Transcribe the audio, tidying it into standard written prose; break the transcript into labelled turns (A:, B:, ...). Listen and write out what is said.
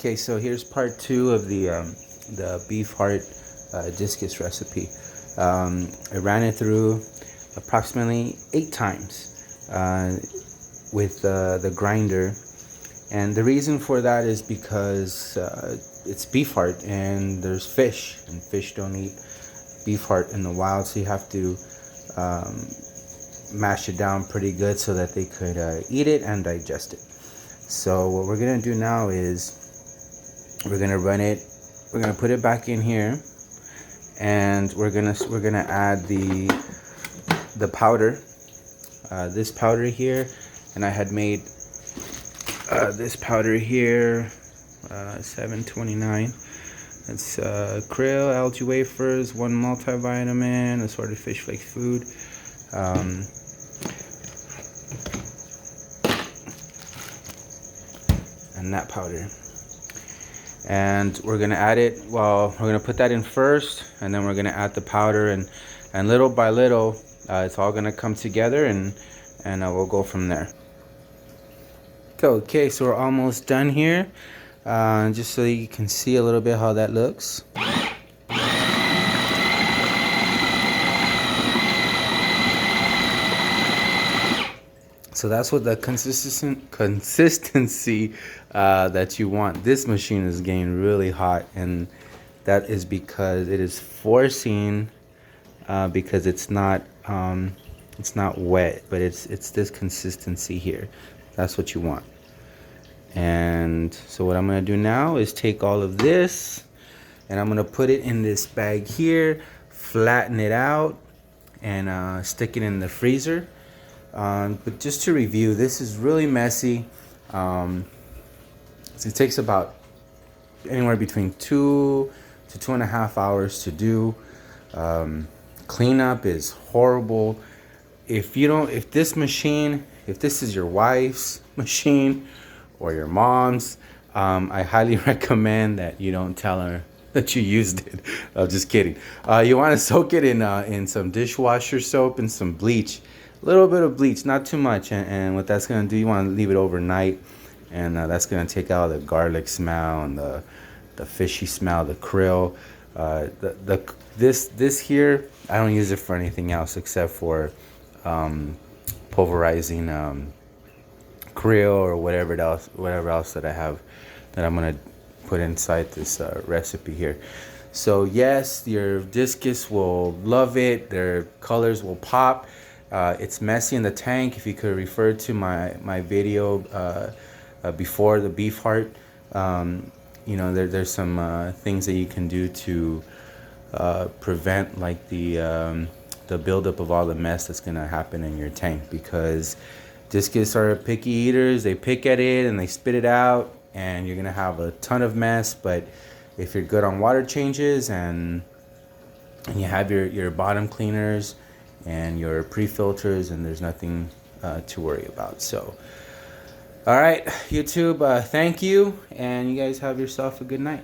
A: Okay, so here's part 2 of the beef heart discus recipe. I ran it through approximately 8 times with the grinder, and the reason for that is because it's beef heart and there's fish, and fish don't eat beef heart in the wild, so you have to mash it down pretty good so that they could eat it and digest it. So what we're gonna do now is we're gonna put it back in here, and we're gonna add the powder, this powder here, and I had made this powder here, 729. It's krill, algae wafers, 1 multivitamin, assorted fish flake food, and that powder. And we're gonna add it. Well, we're gonna put that in first, and then we're gonna add the powder, and little by little, it's all gonna come together, and we'll go from there. Okay, so we're almost done here. Just so you can see a little bit how that looks. So that's what the consistency that you want. This machine is getting really hot, and that is because it is forcing, because it's not wet, but it's this consistency here. That's what you want. And so what I'm gonna do now is take all of this, and I'm gonna put it in this bag here, flatten it out, and stick it in the freezer. But just to review, this is really messy. So it takes about anywhere between 2 to 2.5 hours to do. Cleanup is horrible. If this is your wife's machine or your mom's, I highly recommend that you don't tell her that you used it. I'm just kidding. You want to soak it in some dishwasher soap and some bleach. A little bit of bleach, not too much, and what that's gonna do, you want to leave it overnight, and that's gonna take out the garlic smell and the fishy smell, the krill. This here, I don't use it for anything else except for pulverizing krill or whatever else that I have that I'm gonna put inside this recipe here. So yes, your discus will love it. Their colors will pop. It's messy in the tank. If you could refer to my video before the beef heart, you know, there's some things that you can do to prevent like the buildup of all the mess that's gonna happen in your tank, because discus are picky eaters. They pick at it and they spit it out, and you're gonna have a ton of mess. But if you're good on water changes and you have your bottom cleaners and your pre-filters, and there's nothing to worry about. So all right, YouTube, thank you, and you guys have yourself a good night.